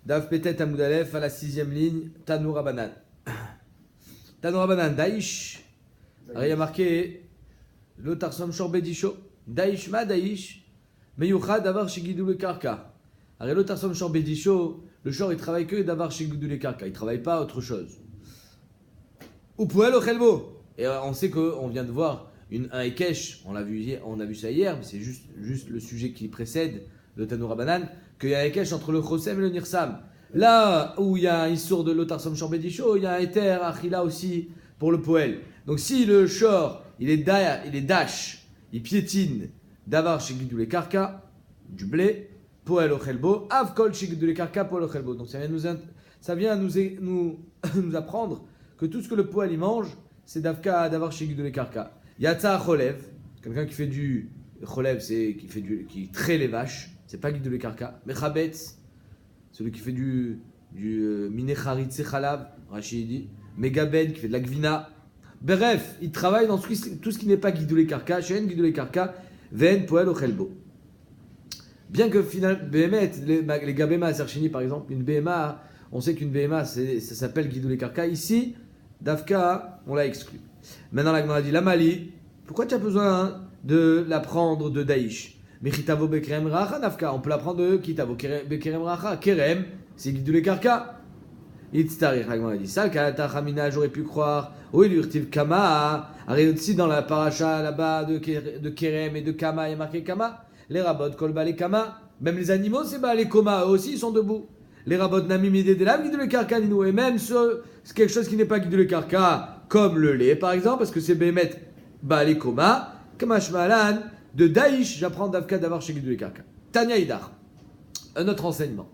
Dav Petet Amoudalef à la 6e ligne, Tanoura Banan. Tanoura Banan, Daïch. Alors il y a marqué le Tarsom Shorbedisho. Daïch ma Daïch. Meyoucha d'avoir chez Guidou le Karka. Alors le Tarsom Shorbedisho, le Shor il travaille que d'avoir chez Guidou le Karka. Il travaille pas autre chose. Ou Pouel au Khelbo. Et on sait qu'on vient de voir un Ekesh, on a vu ça hier, mais c'est juste le sujet qui précède le Tanoura Banan, qu'il y a un Ekesh entre le Chosem et le Nirsam. Là où il y a un Issour de l'Otarsom Shorbedisho, il y a un Eter, Achila aussi pour le Poel. Donc si le Shor, il est dash, il piétine d'avar chez Guidou les Karka, du blé, Poel au Khelbo, Avkol chez Guidou les Karka, Poel au Khelbo. Donc ça vient nous apprendre que tout ce que le Poel il mange, c'est d'avar chez Guidou les Karka. Yatsa Cholev, quelqu'un qui fait du Cholev, c'est qui traite les vaches, c'est pas Guidou les Karka. Mechabetz, celui qui fait du Minecharitze Chalav, Rachid dit. Megabed, qui fait de la Gvina. Bref, il travaille dans tout ce qui n'est pas Guidou les Karka, Shen Guidou les Karka, Ven Poel Ochelbo. Bien que finalement, Behemet, les Gabema Serchini par exemple, une BMA, on sait qu'une BMA ça s'appelle Guidou les Karka. Ici, Dafka, on l'a exclu. Maintenant, la Gemara dit la Mali, pourquoi tu as besoin de l'apprendre de Daïch? Mais Kitavo Bekerem Racha, Dafka, on peut l'apprendre de Kitavo Bekerem Racha. Kerem, c'est Guidou les Karka. Itztarich, la Gemara dit ça, Kalata Chamina, j'aurais pu croire. Oui, l'Urtiv Kama, arrive aussi dans la paracha là-bas de Kerem et de Kama, il y a marqué Kama. Les rabots, Kolba, les Kama, même les animaux, c'est les Koma, eux aussi, ils sont debout. Les rabots Namim Idedelam, Guidou les Karka, Ninou, et même c'est quelque chose qui n'est pas Guidou les Karka, comme le lait par exemple, parce que c'est Bémet, les Koma, Kamash Malan, de Daïch, j'apprends d'Avka d'avoir chez Guidou les Karka. Tanya Idar, un autre enseignement.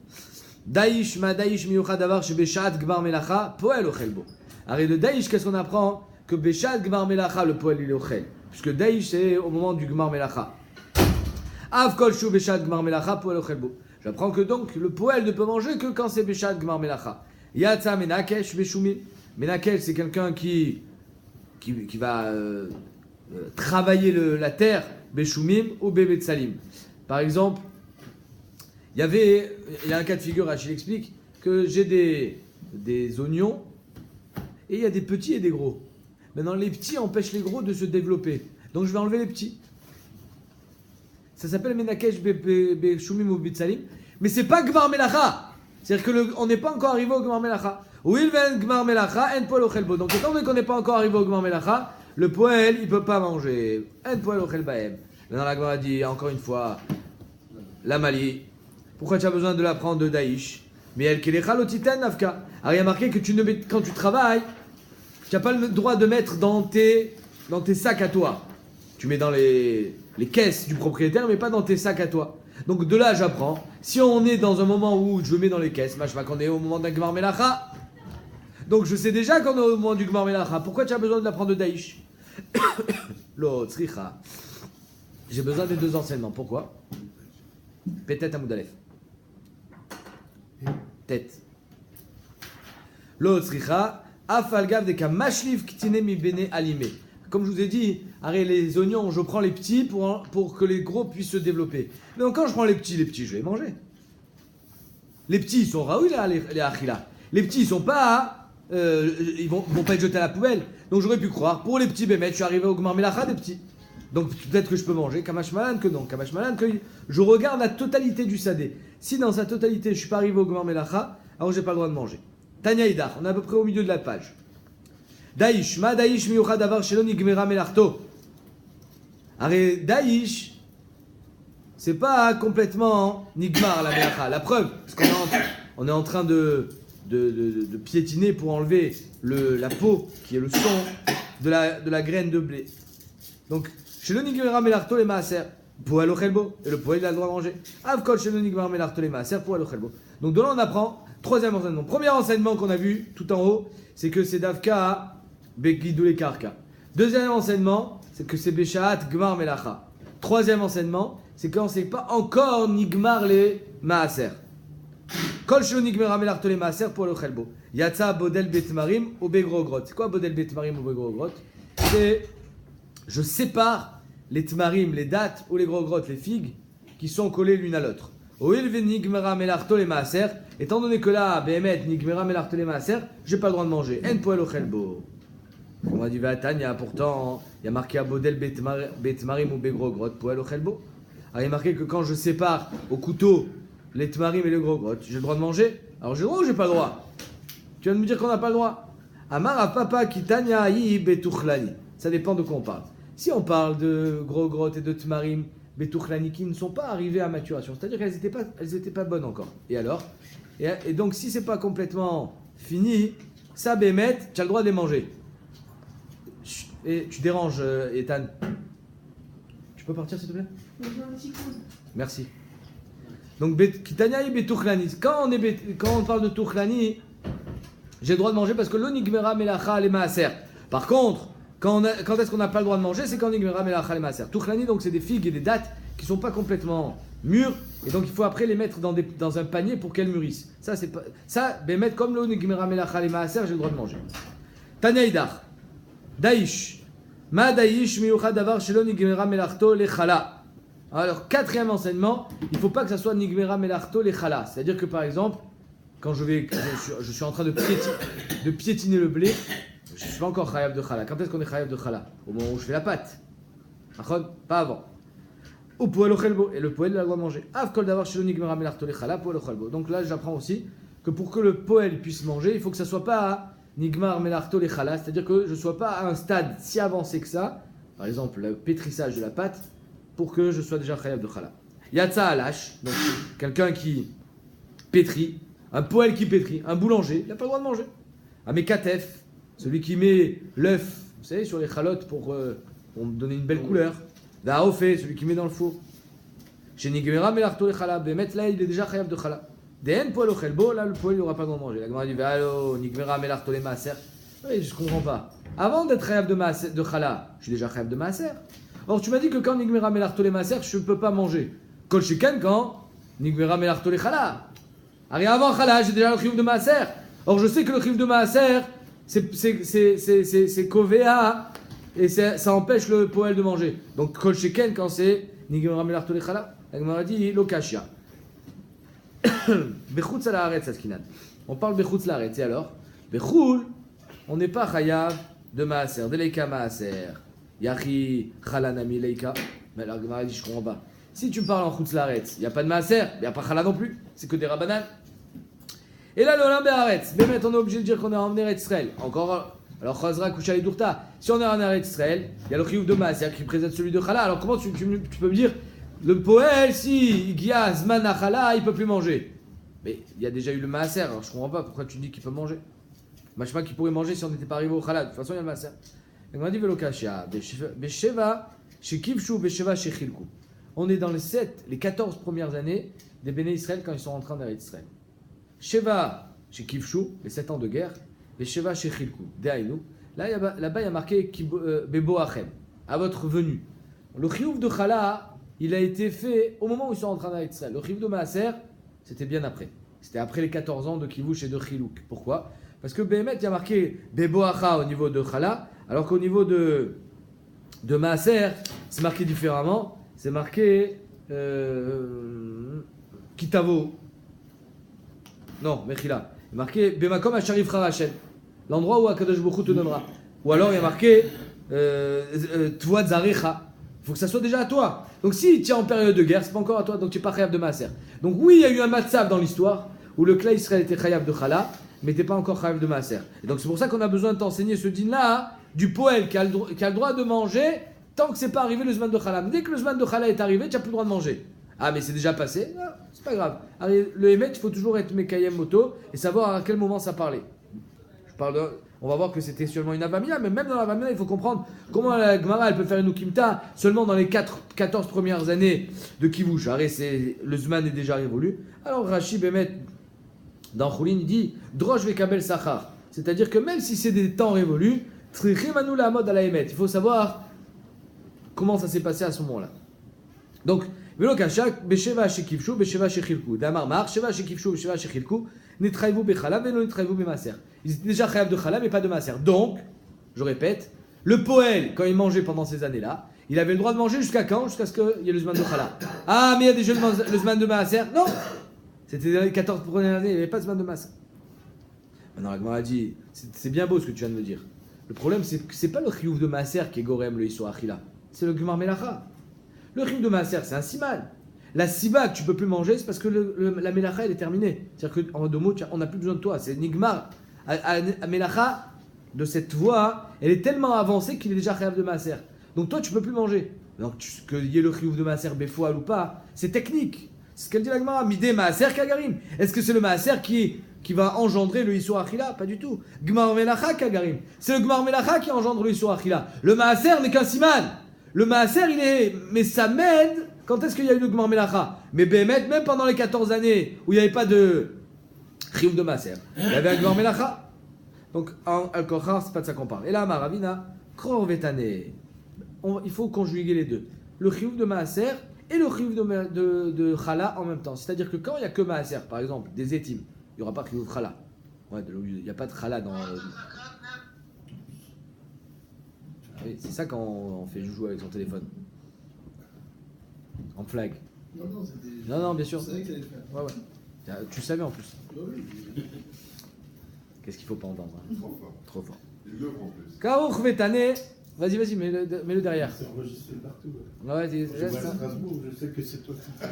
Daïch, ma Daïch, miyucha d'avoir chez Beshat, Gmar Melacha, Poel Ochelbo. Arrête de Daïch, qu'est-ce qu'on apprend? Que Beshat, Gmar Melacha, le Poel il est Ochel. Puisque Daïch, c'est au moment du Gmar Melacha. Av Kol Shu Beshat, Gmar Melacha, Poel Ochelbo. J'apprends que donc le Poel ne peut manger que quand c'est Beshat, Gmar Melacha. Yatsa Menakesh, Beshumim. Menakesh, c'est quelqu'un qui va travailler la terre, Beshumim ou Bebetsalim. Par exemple, il y a un cas de figure, Rachid explique, que j'ai des oignons, et il y a des petits et des gros. Maintenant, les petits empêchent les gros de se développer. Donc, je vais enlever les petits. Ça s'appelle Menakesh Beshumim ou Betsalim. Mais c'est pas Gmar Melacha. C'est-à-dire qu'on n'est pas encore arrivé au Gmar Melacha. Ou il vient Gmar Melacha, en poel ochelbo. Donc, étant donné qu'on n'est pas encore arrivé au Gmar Melacha, le poel, il ne peut pas manger. En poel ochelbaem. Maintenant, la Gemara dit, encore une fois, la Mali. Pourquoi tu as besoin de l'apprendre de Daïch? Mais elle Kelecha Lotitan Nafka. Alors il y a marqué que quand tu travailles, tu n'as pas le droit de mettre dans tes sacs à toi. Tu mets dans les caisses du propriétaire, mais pas dans tes sacs à toi. Donc de là, j'apprends. Si on est dans un moment où je mets dans les caisses, qu'on est au moment d'un Gmar Melacha. Donc je sais déjà qu'on est au moment du Gmar Melacha. Pourquoi tu as besoin de l'apprendre de Daïch? L'autre, j'ai besoin des deux enseignements. Pourquoi? Peut-être à Moudalef. Tête. L'autre, afalgav de kamashliv ktine mi bene alimé. Comme je vous ai dit, les oignons, je prends les petits pour que les gros puissent se développer. Mais quand je prends les petits, je vais les manger. Les petits, ils sont raoui là, les achila. Les petits, ils sont pas, ils vont pas être jetés à la poubelle. Donc j'aurais pu croire, pour les petits bémets, je suis arrivé au Gmar Melacha des petits. Donc peut-être que je peux manger, Kamash Malan que non. Kamash Malan que je regarde la totalité du sadé. Si dans sa totalité, je ne suis pas arrivé au Gmar Melacha, alors je n'ai pas le droit de manger. Tanya Idar, on est à peu près au milieu de la page. Daïch, ma Daïch miyucha davar shelo nigmera melarto. Arrête, Daïch, c'est pas complètement nigmar la melacha. La preuve, parce qu'on est en train de piétiner pour enlever la peau, qui est le son de la graine de blé. Donc, shelo nigmera melarto les maaser. Poel ochelbo, et le poel il a le droit de manger. Avkol shelo nigmera melarto les maaser, poel ochelbo. Donc de là on apprend, troisième enseignement. Premier enseignement qu'on a vu tout en haut, c'est que c'est Davka Begidou les Karka. Deuxième enseignement, c'est que c'est Beshaat Gmar Melacha. Troisième enseignement, c'est qu'on ne sait pas encore Nigmar les Maaser. Kol shelo nigmera melarto les Maaser pour le Chelbo. Yatsa Bodel Betmarim ou Begrogrot. C'est quoi Bodel Betmarim ou Begrogrot? C'est je sépare les tmarim, les dattes ou les grogrottes, les figues qui sont collées l'une à l'autre. Étant donné que là, Behemet, Nigmera Melarto le Maaser, j'ai pas le droit de manger. En poel ochel bo. On a dit Vatania, pourtant, il y a marqué à Bodel Betmarim ou Begrogrot, poel ochel bo. Alors il y a marqué que quand je sépare au couteau les Tmarim et le Grogrot, j'ai le droit de manger. Alors j'ai le droit ou j'ai pas le droit? Tu viens de me dire qu'on n'a pas le droit. Amar a papa kitanya yi betuchlani. Ça dépend de quoi on parle. Si on parle de Grogrot et de Tmarim, betuchlani qui ne sont pas arrivés à maturation, c'est-à-dire qu'elles étaient pas bonnes encore. Et alors et donc si c'est pas complètement fini, ça bémet, tu as le droit de les manger. Et tu déranges, Ethan. Tu peux partir s'il te plaît? Merci. Donc kitanya yi betuchlani. Quand on parle de tuchlani, j'ai le droit de manger parce que l'onigmera melacha le maaser. Par contre, quand est-ce qu'on n'a pas le droit de manger? C'est quand onigmera melacha le maaser. Tuchlani, donc c'est des figues et des dattes qui ne sont pas complètement mûres. Et donc il faut après les mettre dans un panier pour qu'elles mûrissent. Ça, c'est pas, ça, mettre comme l'onigmera melacha le maaser, j'ai le droit de manger. Tanya idar. Daïsh. Ma daïsh miyuchad davar shelo nigmera melachto le chala. Alors, quatrième enseignement, il ne faut pas que ça soit nigmera melachto le chala. C'est-à-dire que par exemple, quand je suis en train de piétiner le blé, je ne suis pas encore chayav de chala. Quand est-ce qu'on est chayav de chala? Au moment où je fais la pâte. Pas avant. Ou poel ochelbo. Et le poel, il a le droit de manger. Av kol davar shelo nigmera melarto le chala, poel ochelbo. Donc là, j'apprends aussi que pour que le poel puisse manger, il faut que ça ne soit pas nigmar melarto le chala. C'est-à-dire que je ne sois pas à un stade si avancé que ça, par exemple le pétrissage de la pâte, pour que je sois déjà chayav de chala. Yatsa alash, donc quelqu'un qui pétrit. Un poêle qui pétrit, un boulanger, il n'a pas le droit de manger. Un mekatef, celui qui met l'œuf, vous savez, sur les chalotes pour donner une belle couleur. Daofé, celui qui met dans le four. Chez Nigmera melarto le chala, Bemet là il est déjà chayav de chala. Dehen poêle au chelbo, là le poêle il n'aura pas le droit de manger. La Gemara dit allo, Nigmera melarto le maaser. Oui, je comprends pas. Avant d'être chayav de chala, je suis déjà chayav de maaser. Or tu m'as dit que quand Nigmera melarto le maaser, je ne peux pas manger. Kol sheken quand Nigmera melarto le chala. Avant Khala, j'ai déjà le chiyuv de Maaser. Or, je sais que le chiyuv de Maaser, c'est Kovea et ça empêche le poël de manger. Donc, Kol Sheken, quand c'est Nigmera Melarto le Khala, la Gemara dit Lokashia. Bechutz la Haaretz, Askinan. On parle Bechutz la Haaretz, et alors Bechul, on n'est pas chayav de Maaser, de Leika Maaser. Yachi Khalanami Leika. Mais la Gemara dit Je comprends pas. Si tu parles en Chutz la Haaretz, il n'y a pas de Maaser, il n'y a pas Khala non plus. C'est que des Rabbanan. Et là, le Olam Be'aretz, Bémet, on est obligé de dire qu'on est en Eretz Israël. Encore, alors Chazra, Kusha et Dourta. Si on est en Eretz Israël, il y a le Chiyuv de Maaser qui présente celui de Khala. Alors comment tu peux me dire, le Poel, si il y a Zman à Khala, il ne peut plus manger? Mais il y a déjà eu le Maaser, alors je ne comprends pas pourquoi tu dis qu'il peut manger. Machma qu'il pourrait manger si on n'était pas arrivé au Khala. De toute façon, il y a le Maaser. Et on a dit Velokashia, Besheva, chez Kivshu, Besheva, chez Chilku. On est dans les 14 premières années des Béné Israël quand ils sont rentrés en Eretz Israël. Sheva chez Kivshu, les 7 ans de guerre, et Sheva chez Chilku, Dehaïnou. Là-bas, il y a marqué Bebo Achem, à votre venue. Le chiyuv de Khala, il a été fait au moment où ils sont rentrés en Eretz Israël. Le chiyuv de Maaser, c'était bien après. C'était après les 14 ans de Kivush et de Chilouk. Pourquoi? Parce que Behemet, il y a marqué Bebo Acha au niveau de Khala, alors qu'au niveau de Maaser, c'est marqué différemment. C'est marqué Kitavo. Non, Mechila. Il est marqué Bemakom Asharif Harachel. L'endroit où Akadosh Baruch Hu te donnera. Ou alors il y a marqué Tvoa Zarecha. Il faut que ça soit déjà à toi. Donc si tu es en période de guerre, c'est pas encore à toi, donc tu n'es pas chayav de Maaser. Donc oui, il y a eu un matzav dans l'histoire où le Klal Israël était chayav de Khala, mais n'était pas encore chayav de Maaser. Et donc c'est pour ça qu'on a besoin de t'enseigner ce din-là, du poël qui a le droit de manger tant que c'est pas arrivé le Zman de Khala. Mais dès que le Zman de Khala est arrivé, tu n'as plus le droit de manger. Ah, mais c'est déjà passé? Non, c'est pas grave. Alors, le Emet, il faut toujours être Mekayem Moto et savoir à quel moment ça parlait. On va voir que c'était seulement une Avamina, mais même dans l'Avamina, il faut comprendre comment la Gemara elle peut faire une Ukimta seulement dans les 14 premières années de Kivush. Le Zman est déjà révolu. Alors Rashi Bemet, dans Choulin, il dit Drosh Vekabel Sachar. C'est-à-dire que même si c'est des temps révolus, Trichimanu la mode à la Emet. Il faut savoir comment ça s'est passé à ce moment-là. Donc, Velo Kashak, Besheva Shekivshu, Besheva Shechilku. Damar Mar, Sheva Shekivshu, Besheva Shechilku, Netraïvou Bechala, Velo Netraïvou Bemaser. Ils étaient déjà chayav de Khala, mais pas de Maaser. Donc, je répète, le poël, quand il mangeait pendant ces années-là, il avait le droit de manger jusqu'à quand? Jusqu'à ce qu'il y ait le Zman de Chala. Ah, mais il y a déjà le Zman de Maaser? Non! C'était dans les 14 premières années, il n'y avait pas de Zman de Maaser. Maintenant, la Gemara a dit, c'est bien beau ce que tu viens de me dire. Le problème, c'est que c'est pas le chiyuv de Maaser qui est Gorem, le Issur Achila. C'est le Gemar Melacha. Le chiyuv de Maaser, c'est un siman. La siba que tu peux plus manger, c'est parce que la Melacha, elle est terminée. C'est-à-dire qu'en deux mots, on n'a plus besoin de toi. C'est Nigmar. La Melacha, de cette voie, elle est tellement avancée qu'il est déjà chayav de Maaser. Donc toi, tu peux plus manger. Donc qu'il y ait le chiyuv de Maaser, Befoal ou pas, c'est technique. C'est ce qu'elle dit la Gemara. Midé Maaser Kagarim. Est-ce que c'est le Maaser qui va engendrer le Issur Achila? Pas du tout. Gmar Melacha Kagarim. C'est le Gmar Melacha qui engendre le Issur Achila. Le Maaser n'est qu'un siman. Le Maaser, il est. Mais ça m'aide. Quand est-ce qu'il y a eu le Gmar Melacha? Mais Bémet, même pendant les 14 années où il n'y avait pas de chiyuv de Maaser, il y avait un Gmar Melacha. Donc, en Al-Kochar, c'est pas de ça qu'on parle. Et là, Maravina, Kror Vetane. Il faut conjuguer les deux. Le chiyuv de Maaser et le chiyuv de Chala en même temps. C'est-à-dire que quand il n'y a que Maaser, par exemple, des étimes, il n'y aura pas chiyuv Chala. Ouais, il n'y a pas de Chala dans. Ah oui, c'est ça quand on fait joujou avec son téléphone. En flag. Non, c'était. Non, bien sûr. Je savais que t'allais le faire. Ouais. Tu savais en plus. Oui. Qu'est-ce qu'il faut pas entendre? Trop fort. Il l'ouvre en plus. Karouch Vetane. Vas-y, mets-le derrière. C'est enregistré partout. Ouais, Je vois à Strasbourg, je sais que c'est toi qui fais.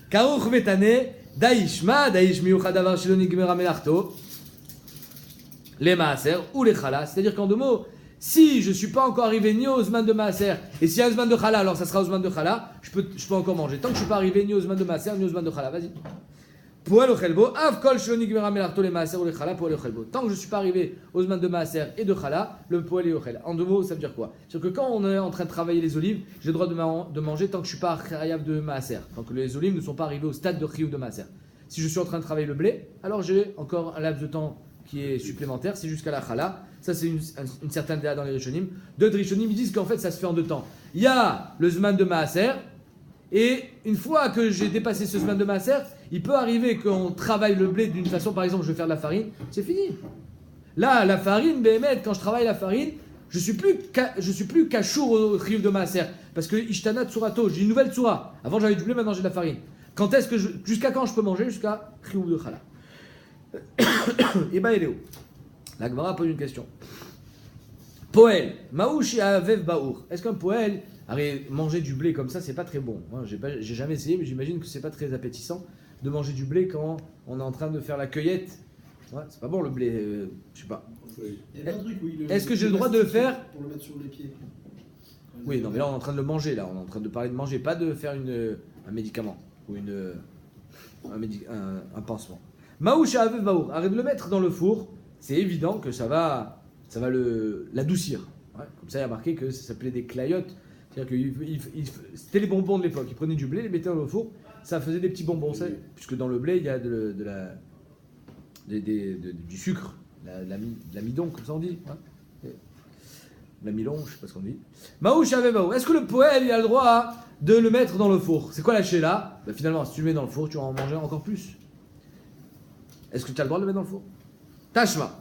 Karouch Vetane. Daïsh miuchad davar shelo nigmera melachto. Les Maaser ou les Chala. C'est-à-dire qu'en deux mots, si je ne suis pas encore arrivé ni au Zman de Maaser, et s'il y a un Zman de Chala, alors ça sera au Zman de Chala, je peux encore manger. Tant que je ne suis pas arrivé ni au Zman de Maaser, ni au Zman de Chala, vas-y. Poel o chelbo, av kol shelo nigmera melachto les Maaser ou les Chala, poel o chelbo. Tant que je ne suis pas arrivé au Zman de Maaser et de Chala, le poel est ochel. En deux mots, ça veut dire quoi? C'est-à-dire que quand on est en train de travailler les olives, j'ai le droit de manger tant que je ne suis pas chayav de Maaser. Tant que les olives ne sont pas arrivées au stade de chiyuv de Maaser. Si je suis en train de travailler le blé, alors j'ai encore un laps de temps qui est supplémentaire, c'est jusqu'à la Chala. Ça, c'est une certaine déa dans les Rishonim. D'autres Rishonim, ils disent qu'en fait, ça se fait en deux temps. Il y a le Zman de Maaser, et une fois que j'ai dépassé ce Zman de Maaser, il peut arriver qu'on travaille le blé d'une façon, par exemple, je vais faire de la farine, c'est fini. Là, la farine, Béhémet, quand je travaille la farine, je suis plus kachour au chiyuv de Maaser, parce que Ishtana Tsurato, j'ai une nouvelle tsura. Avant, j'avais du blé, maintenant j'ai de la farine. Jusqu'à quand je peux manger? Jusqu'à chiyuv de Chala. Et ben, il est où? La Gemara pose une question. Poel, Maouchi Avev Baour. Est-ce qu'un poel, manger du blé comme ça, c'est pas très bon? Moi, j'ai jamais essayé, mais j'imagine que c'est pas très appétissant de manger du blé quand on est en train de faire la cueillette. Ouais, c'est pas bon le blé, je sais pas. Il y a un truc où Est-ce que j'ai le droit de le faire? Pour le mettre sur les pieds. Oui, non, mais là on est en train de le manger, là. On est en train de parler de manger, pas de faire un médicament ou un pansement. Maoucha Avev Baour. Arrête de le mettre dans le four, c'est évident que ça va l'adoucir. Ouais, comme ça, il y a marqué que ça s'appelait des clayottes. C'est-à-dire que c'était les bonbons de l'époque. Ils prenaient du blé, ils les mettaient dans le four, ça faisait des petits bonbons. Ça, puisque dans le blé, il y a du sucre, de l'amidon, comme ça on dit. Hein. L'amidon, je sais pas ce qu'on dit. Maouch Avev Baour. Est-ce que le poël, il a le droit de le mettre dans le four? C'est quoi la chéla? Bah, finalement, si tu le mets dans le four, tu vas en manger encore plus. Est-ce que tu as le droit de le mettre dans le four? Tashma.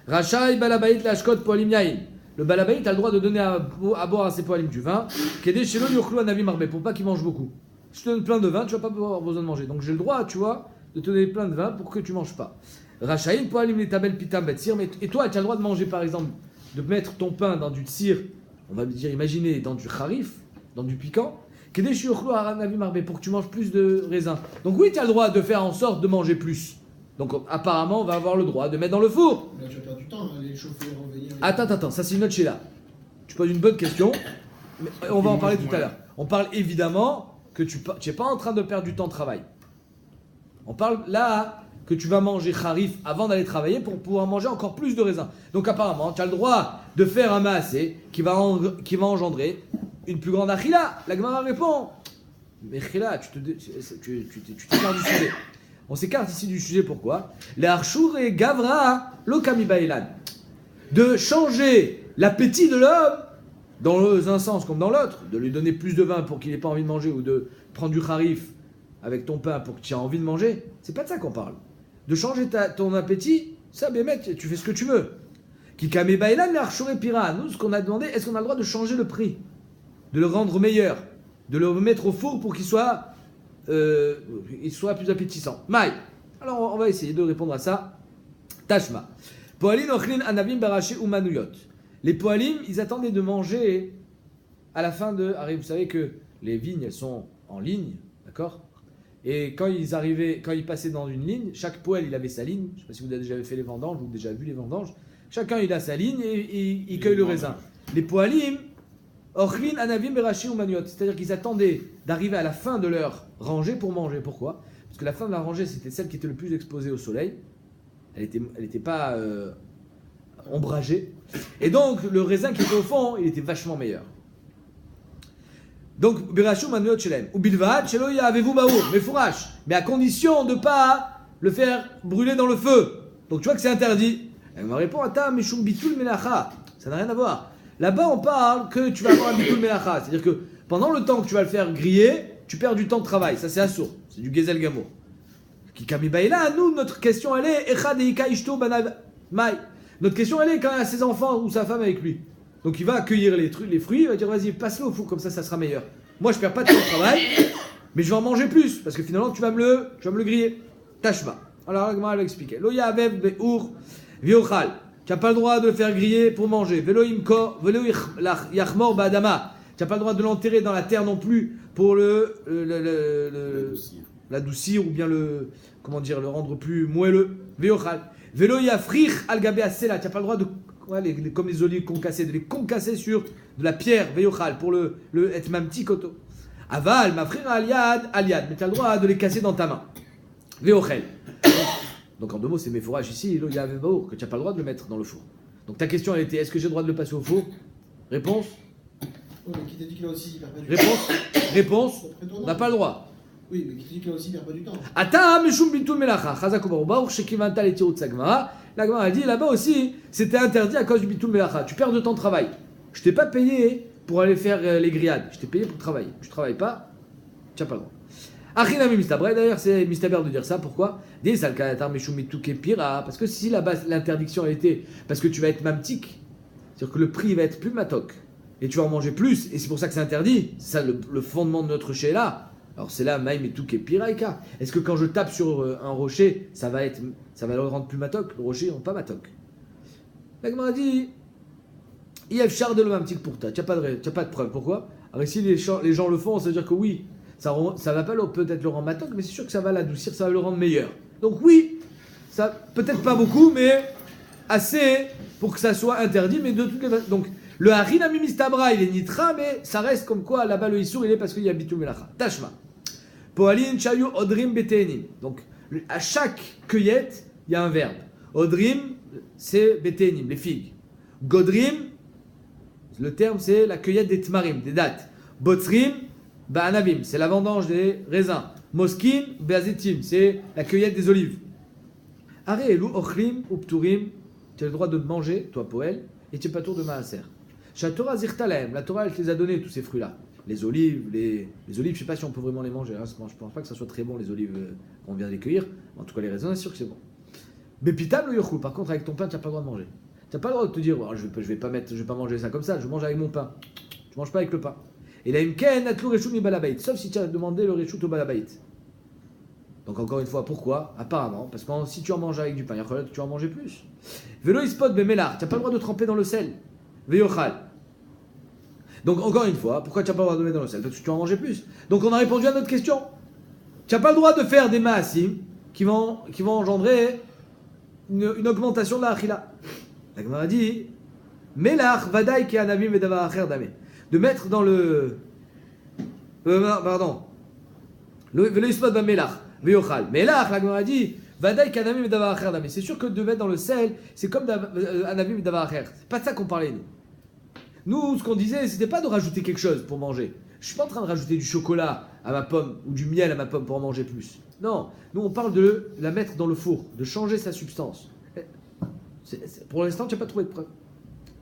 Rachai balabait lashkot poalim yain. Le balabait a le droit de donner à boire à ses poalim du vin. Kedé shelo yochlu anavi marbe, pour pas qu'il mange beaucoup. Si je te donne plein de vin, tu vas pas avoir besoin de manger. Donc j'ai le droit, tu vois, de te donner plein de vin pour que tu manges pas. Rachai poalim letabel pitam betsir. Et toi, tu as le droit de manger, par exemple, de mettre ton pain dans du tsir, on va dire, imaginez, dans du kharif, dans du piquant. Kedé shelo yochlu anavi marbe, pour que tu manges plus de raisins. Donc oui, tu as le droit de faire en sorte de manger plus. Donc apparemment, on va avoir le droit de mettre dans le four. Là, tu vas perdre du temps, hein, les chauffer, renveiller. Attends, ça c'est une autre chéla. Tu poses une bonne question, mais on va en parler tout à l'heure. On parle évidemment que tu n'es pas en train de perdre du temps de travail. On parle là que tu vas manger kharif avant d'aller travailler pour pouvoir manger encore plus de raisins. Donc apparemment, tu as le droit de faire un maasé qui va engendrer une plus grande achila. La Gemara répond, mais chila, tu t'écartes du sujet. On s'écarte ici du sujet, pourquoi? L'archour et gavra lokami baïlan. De changer l'appétit de l'homme dans un sens comme dans l'autre, de lui donner plus de vin pour qu'il n'ait pas envie de manger, ou de prendre du kharif avec ton pain pour que tu aies envie de manger, c'est pas de ça qu'on parle. De changer ton appétit, ça, bémet, tu fais ce que tu veux. Qui kame baïlan l'archore pira. Nous, ce qu'on a demandé, est-ce qu'on a le droit de changer le prix, de le rendre meilleur, de le mettre au four pour qu'il soit plus appétissant. Maï. Alors, on va essayer de répondre à ça. Tashma. Poalim ochlin anavim baraché ou manuyot. Les poalim, ils attendaient de manger à la fin de. Vous savez que les vignes, elles sont en ligne, d'accord? Et quand ils passaient dans une ligne, chaque poêle, il avait sa ligne. Je ne sais pas si vous avez déjà fait les vendanges ou déjà vu les vendanges. Chacun, il a sa ligne et il cueille le raisin. Les poalim, ochlin anavim baraché ou manuyot. C'est-à-dire qu'ils attendaient d'arriver à la fin de leur rangée pour manger. Pourquoi? Parce que la fin de la rangée, c'était celle qui était le plus exposée au soleil. Elle était pas ombragée. Et donc, le raisin qui était au fond, il était vachement meilleur. Donc, Birachou Manuyot Shelem. Ou Bilvad, Shelo Yahavevu Baour. Mais fourrache. Mais à condition de ne pas le faire brûler dans le feu. Donc, tu vois que c'est interdit. Elle me répond, Ata Mishum Bitul Melacha. Ça n'a rien à voir. Là-bas, on parle que tu vas avoir un Bitul Melacha. C'est-à-dire que pendant le temps que tu vas le faire griller, tu perds du temps de travail. Ça, c'est assourd. C'est du Gezel Gamour. Nous, notre question, elle est notre question, elle est quand il a ses enfants ou sa femme avec lui. Donc il va accueillir les fruits, il va dire vas-y, passe-le au four, comme ça sera meilleur. Moi, je perds pas de temps de travail, mais je vais en manger plus, parce que finalement, tu vas me le griller. Tashma. Alors, la va expliquer. Lo yavev be'ur viochal. Tu n'as pas le droit de le faire griller pour manger. Velo imko, velo yachmor ba'adama. Tu n'as pas le droit de l'enterrer dans la terre non plus pour l'adoucir ou bien le rendre plus moelleux. Veochal. Velo yafrich al gabe asela. Tu n'as pas le droit de, comme les olives concassées, de les concasser sur de la pierre. Veochal pour le etmamti koto. Aval mafrir al yad. Mais tu as le droit de les casser dans ta main. Veochel. Donc en deux mots, c'est mes fourrages ici. Lo yavev baour que tu n'as pas le droit de le mettre dans le four. Donc ta question elle était est-ce que j'ai le droit de le passer au four? Réponse. Oui, mais qui t'a dit que là aussi, il perd pas du temps? Réponse. On n'a pas le droit. Oui, mais qui t'a dit que là aussi, il perd pas du temps? Ata mishum bitul melacha. Chazakou baruch shekivanta le tirut sagmara. La Gemara a dit là-bas aussi, c'était interdit à cause du bitul melacha. Tu perds de ton travail. Je t'ai pas payé pour aller faire les grillades. Je t'ai payé pour travailler. Tu travailles pas, tu n'as pas le droit. Achinami mistabre. D'ailleurs, c'est mistaber de dire ça. Pourquoi? Dis salkanatar mishum mituke pira. Parce que si là-bas l'interdiction a été parce que tu vas être mamtik, c'est-à-dire que le prix va être plus matok. Et tu vas en manger plus, et c'est pour ça que c'est interdit. C'est ça le fondement de notre Sheila. Alors c'est là, Maïm et tout qui est piraïka. Est-ce que quand je tape sur un rocher, ça va le rendre plus matok? Le rocher, non pas matok. La Gemara dit, Yev char de l'omamtik pour toi. Tu n'as pas de preuve. Pourquoi? Alors si les gens le font, ça veut dire que oui, ça va pas peut-être le rendre matok, mais c'est sûr que ça va l'adoucir, ça va le rendre meilleur. Donc oui, ça peut-être pas beaucoup, mais assez pour que ça soit interdit, mais de toutes les façons. Donc, le harinami mistabra, il est nitra, mais ça reste comme quoi là-bas le issour, il est parce qu'il y a bitul melacha. Tashma. Poalin chayu odrim betenim. Donc, à chaque cueillette, il y a un verbe. Odrim, c'est betenim, les figues. Godrim, le terme, c'est la cueillette des tmarim, des dattes. Botzrim, ba'anavim, c'est la vendange des raisins. Moskin, beazetim, c'est la cueillette des olives. Are elu ochlim upturim, tu as le droit de manger, toi, Poël, et tu n'es pas tour de maaser. La Torah zirtalem, la Torah elle te les a donnés tous ces fruits-là. Les olives, je ne sais pas si on peut vraiment les manger. Hein. Je ne pense pas que ça soit très bon les olives quand on vient de les cueillir. En tout cas les raisins, c'est sûr que c'est bon. Mais pitam le yochou. Par contre avec ton pain, tu n'as pas le droit de manger. Tu n'as pas le droit de te dire oh, je vais pas manger ça comme ça. Je mange avec mon pain. Tu manges pas avec le pain. Et là une ken atlou reshut mi balabait. Sauf si tu as demandé le reshut au balabait. Donc encore une fois, pourquoi? Apparemment, parce que si tu en manges avec du pain, il y a que tu vas en manger plus. Velo ispot bemelar. Tu n'as pas le droit de tremper dans le sel. Veyochal. Donc encore une fois, pourquoi tu n'as pas le droit de mettre dans le sel? Parce que tu vas en manger plus. Donc on a répondu à notre question. Tu n'as pas le droit de faire des maasim qui vont engendrer une augmentation de la achila. La Gemara dit Melach vadaï ki anavim vedavar acher dame. De mettre dans le velo ispot bemelach veyochal. Melach, la Gemara dit vadaï ki anavim vedavar acher dame. C'est sûr que de mettre dans le sel, c'est comme anavim vedavar acher. C'est pas de ça qu'on parlait nous. Nous, ce qu'on disait, c'était pas de rajouter quelque chose pour manger. Je suis pas en train de rajouter du chocolat à ma pomme ou du miel à ma pomme pour en manger plus. Non, nous on parle de la mettre dans le four, de changer sa substance. Pour l'instant, tu n'as pas trouvé de preuve.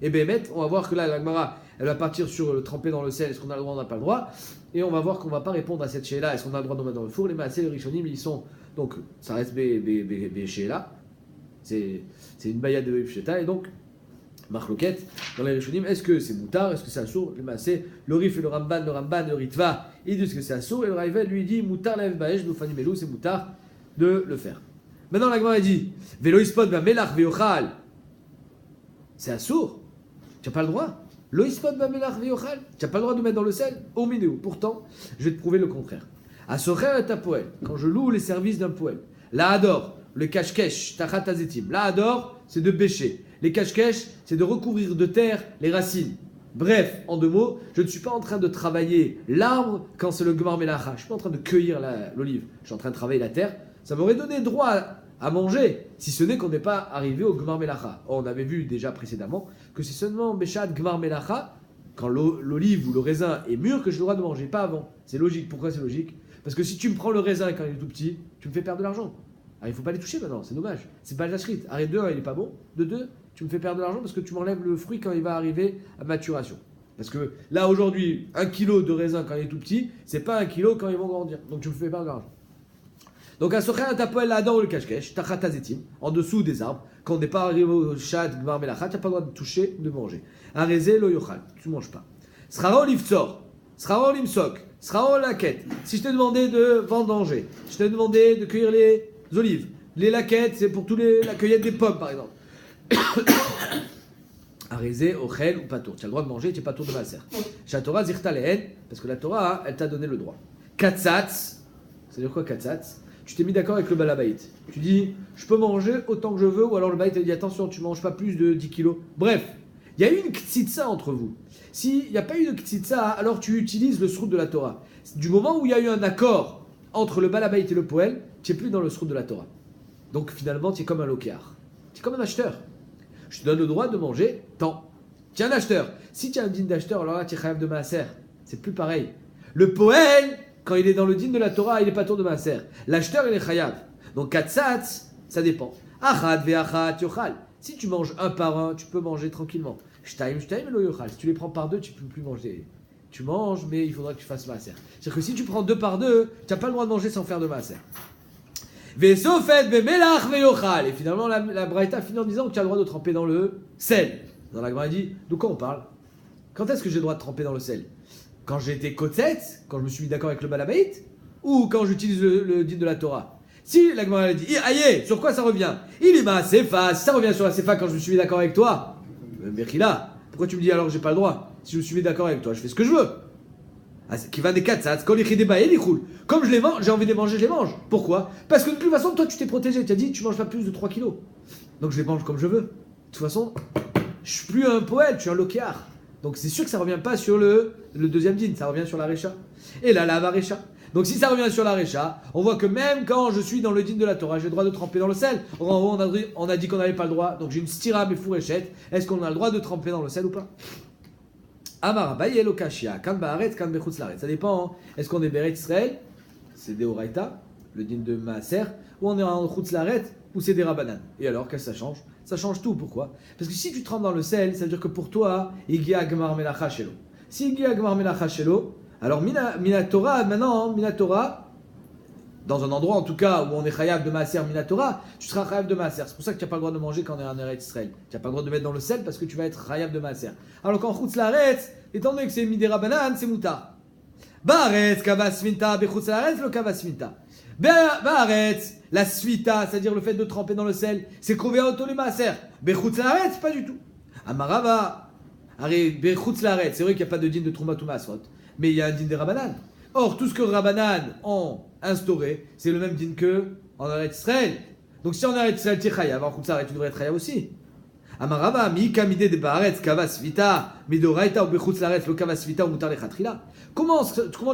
Et Bémet, on va voir que là, la Gemara, elle va partir sur le tremper dans le sel, est-ce qu'on a le droit, on n'a pas le droit. Et on va voir qu'on va pas répondre à cette chéla, est-ce qu'on a le droit de mettre dans le four. Les Maaseh, les Rishonim, ils sont, donc ça reste chéla, c'est une baïa de Sheta, et donc Marloquette, dans les Rishonim, est-ce que c'est Moutar, est-ce que c'est Assour? C'est le Rif et le Ramban, le Ritva, ils disent que c'est Assour, et le Raïvel lui dit Moutar la Baesh, Boufanim Melou, c'est Moutar de le faire. Maintenant la Gemara dit Velo Ispod Melach Veochal, c'est Assour, tu n'as pas le droit. Lo Ispod Melach Veochal, tu n'as pas le droit de mettre dans le sel, au Minéo. Pourtant, je vais te prouver le contraire. Assocher et ta poêle, quand je loue les services d'un poêle, la Ador, le cache-cache, tachat azetim, la Ador, c'est de bêcher. Les cache-cache, c'est de recouvrir de terre les racines. Bref, en 2 mots, je ne suis pas en train de travailler l'arbre quand c'est le Gmar Melacha. Je ne suis pas en train de cueillir l'olive. Je suis en train de travailler la terre. Ça m'aurait donné droit à manger, si ce n'est qu'on n'est pas arrivé au Gmar Melacha. Or, on avait vu déjà précédemment que c'est seulement Béchat Gmar Melacha, quand l'olive ou le raisin est mûr, que j'ai le droit de manger, pas avant. C'est logique. Pourquoi c'est logique? Parce que si tu me prends le raisin quand il est tout petit, tu me fais perdre de l'argent. Alors il ne faut pas les toucher maintenant, c'est dommage. C'est pas la shrite. Arrête de 1, il n'est pas bon. De 2, tu me fais perdre de l'argent parce que tu m'enlèves le fruit quand il va arriver à maturation. Parce que là aujourd'hui, 1 kilo de raisin quand il est tout petit, c'est pas 1 kilo quand ils vont grandir. Donc tu me fais perdre de l'argent. Donc à Socher, un tapoel là-dedans le cache-cache, tachat azetim, en dessous des arbres, quand on n'est pas arrivé au chat, gmar melachat, tu n'as pas le droit de toucher, de manger. Arezé lo yochal, tu ne manges pas. Sraro livtzor, sraro limsok, sraro laquette. Si je t'ai demandé de vendanger, je t'ai demandé de cueillir les olives, les laquettes, c'est pour la cueillette des pommes par exemple. Arezé, ochel ou patour. Tu as le droit de manger, tu n'es pas tour de maaser. Shatora zirta lehen, parce que la Torah, elle t'a donné le droit. Katsatz, c'est-à-dire quoi katsatz? Tu t'es mis d'accord avec le balabaït. Tu dis, je peux manger autant que je veux, ou alors le baït te dit, attention, tu manges pas plus de 10 kilos. Bref, il y a eu une ktsitsa entre vous. S'il n'y a pas eu de ktsitsa, alors tu utilises le srout de la Torah. Du moment où il y a eu un accord entre le balabaït et le poël, tu n'es plus dans le srout de la Torah. Donc finalement, tu es comme un lokéar. Tu es comme un acheteur. Je te donne le droit de manger tant. Tu es un acheteur. Si tu as un dîne d'acheteur, alors là, tu es chayav de maaser. C'est plus pareil. Le poël, quand il est dans le dîne de la Torah, il n'est pas tour de maaser. L'acheteur, il est chayav. Donc katsatz, ça dépend. Achad ve'achad yochal. Si tu manges un par un, tu peux manger tranquillement. Shtaim lo yochal. Si tu les prends par deux, tu ne peux plus manger. Tu manges, mais il faudra que tu fasses maaser. C'est-à-dire que si tu prends 2 par 2, tu n'as pas le droit de manger sans faire de maaser. Ve'sofet be'melach ve'yochal. Et finalement, la Braïta finit en disant que tu as le droit de tremper dans le sel. Dans la Gemara, il dit, de quoi on parle? Quand est-ce que j'ai le droit de tremper dans le sel? Quand j'ai été kotset, quand je me suis mis d'accord avec le balabaït, ou quand j'utilise le din de la Torah? Si la Gemara dit, aïe, sur quoi ça revient? Il est ma sefa, si ça revient sur la sefa quand je me suis mis d'accord avec toi, Berkila, pourquoi tu me dis alors que j'ai pas le droit? Si je me suis mis d'accord avec toi, je fais ce que je veux. Qui va des 4 sats, quand les débat il roule. Comme je les mange, j'ai envie de les manger, je les mange. Pourquoi? Parce que de toute façon, toi tu t'es protégé, tu as dit tu manges pas plus de 3 kilos. Donc je les mange comme je veux. De toute façon, je suis plus un poète, je suis un lokéar. Donc c'est sûr que ça revient pas sur le deuxième din, ça revient sur la récha. Et là, la récha. Donc si ça revient sur la récha, on voit que même quand je suis dans le din de la Torah, j'ai le droit de tremper dans le sel. En haut, on a dit qu'on n'avait pas le droit, donc j'ai une stira mes fourréchettes. Est-ce qu'on a le droit de tremper dans le sel ou pas? Amar Bayel Okashia, Kan Baaret, Kan Bechutz Laret. Ça dépend, hein. Est-ce qu'on est Beret Israël, c'est des Oraita, le din de Maaser, ou on est en Chutz Laret, ou c'est des Rabanan. Et alors, qu'est-ce que ça change? Ça change tout, pourquoi? Parce que si tu trempes dans le sel, ça veut dire que pour toi, Igia Gmar Melacha Shelo. Si Igia Gmar Melacha Shelo, alors Mina Torah, maintenant, Mina Torah, dans un endroit en tout cas où on est chayav de maaser minatora, tu seras chayav de maaser. C'est pour ça que tu n'as pas le droit de manger quand on est en Eretz Israël. Tu n'as pas le droit de mettre dans le sel parce que tu vas être chayav de maaser. Alors qu'en chutz laaretz, étant donné que c'est midera banan, c'est moutar. Baaretz kavas svinta, bechutz laaretz lo kavas svinta. Baaretz, la svita, c'est-à-dire le fait de tremper dans le sel, c'est kové auto le maaser. Bechutz laaretz, pas du tout. Amarava, bechutz laaretz, c'est vrai qu'il n'y a pas de din de troumat ou masrot, mais il y a un din de rabanan. Or, tout ce que Rabbanan ont instauré, c'est le même din que en Eretz Israël. Donc, si en Eretz Israël, tu es chayav, en Chutz Laaretz, tu devrais être chayav aussi. Amarava, mi kamide de Baaretz, kavas vita, midoraita ou bechutz Laaretz, lo kavas vita ou mutar lechatrila. Comment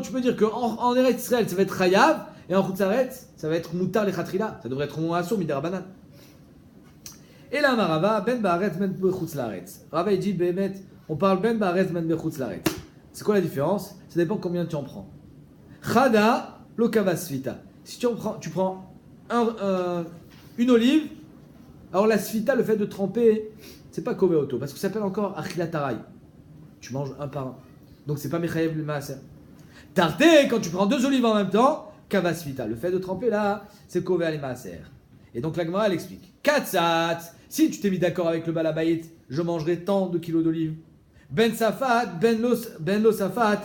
tu peux dire qu'en Eretz Israël, ça va être chayav, et en Chutz Laaretz, ça va être mutar lechatrila? Ça devrait être mon assour, midé Rabbanan. Et là, Amarava, ben Baaretz, ben bechutz Laaretz. Rava, il dit, Behemet, on parle ben Baaretz, ben bechutz Laaretz. C'est quoi la différence? Ça dépend combien tu en prends. Chada, lo kavasvita. Si tu prends une olive, alors la svita, le fait de tremper, c'est pas kové auto, parce que ça s'appelle encore achilatarai. Tu manges un par un. Donc c'est pas mechayev le maaser. Tarté, quand tu prends 2 olives en même temps, kavasvita. Le fait de tremper là, c'est kové al maaser. Et donc la Gemara, elle explique. Katsat, si tu t'es mis d'accord avec le Balabait, je mangerai tant de kilos d'olives. Ben Safat, Ben Lo Safat,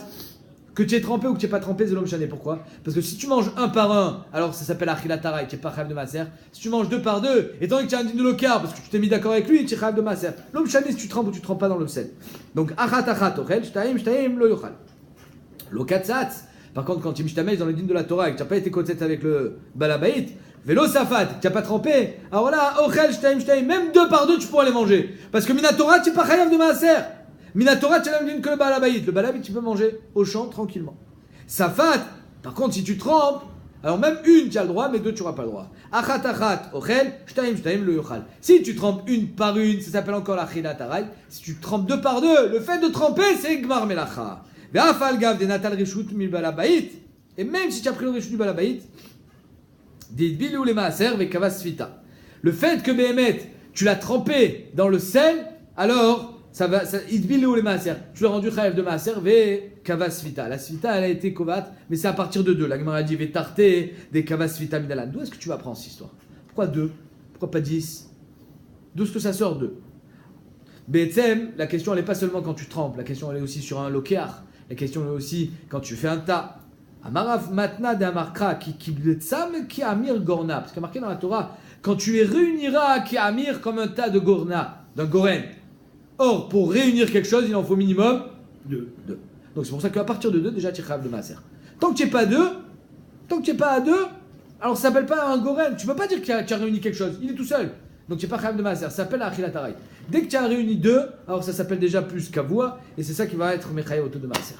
que tu es trempé ou que tu n'es pas trempé, c'est l'homme chané. Pourquoi? Parce que si tu manges un par un, alors ça s'appelle Achilatara et tu n'es pas Chayav de Maser. Si tu manges deux par deux, étant donné que tu as un digne de l'okar, parce que tu t'es mis d'accord avec lui, tu es Chayav de Maser. L'homme chané, si tu trempes ou tu ne trempes pas dans le sel. Donc Achat, Ochel, Shtaim, Lo Yochal. Lo Katsat. Par contre, quand tu es dans le digne de la Torah et que tu n'as pas été kotet avec le Balabait, Vélo Safat, tu n'as pas trempé, alors là, Ochel, Shtaim, même deux par deux, tu pourras les manger. Parce que Minatora, tu n'es pas Chayav de Maser. Minatora, tu as même que le Balabait. Le Balabait, tu peux manger au champ tranquillement. Safat, par contre, si tu trempes, alors même une, tu as le droit, mais deux, tu n'auras pas le droit. Achat, Ochel, Shtaim, le Yochal. Si tu trempes une par une, ça s'appelle encore la Chilatarai. Si tu trempes deux par deux, le fait de tremper, c'est Gmar Melacha. Et même si tu as pris le Rishut du Balabait, le fait que Behemet, tu l'as trempé dans le sel, alors ça va, tu l'as rendu Chayav de Maaser, ve Kava Svita. La Svita, elle a été Kovat, mais c'est à partir de deux. La Gemara dit ve Tarte, des Kava Svita Midalan. D'où est-ce que tu vas prendre cette histoire? Pourquoi deux? Pourquoi pas 10? D'où est-ce que ça sort deux? Betsem, la question elle n'est pas seulement quand tu trempes, la question elle est aussi sur un lokear. La question est aussi quand tu fais un tas. Amarav matna d'amarkra qui bletsam qui amir gorna. Parce qu'il y a marqué dans la Torah, quand tu les réuniras qui amir comme un tas de gorna, d'un goren. Or, pour réunir quelque chose, il en faut minimum deux. Donc c'est pour ça qu'à partir de deux, déjà tu es Chayav de Maaser. Tant que tu n'es pas à deux, alors ça s'appelle pas un goren. Tu ne peux pas dire que tu as réuni quelque chose. Il est tout seul. Donc tu n'es pas Chayav de Maaser. Ça s'appelle Achilataraï. Dès que tu as réuni deux, alors ça s'appelle déjà plus Kavua. Et c'est ça qui va être Mechayav de Maaser.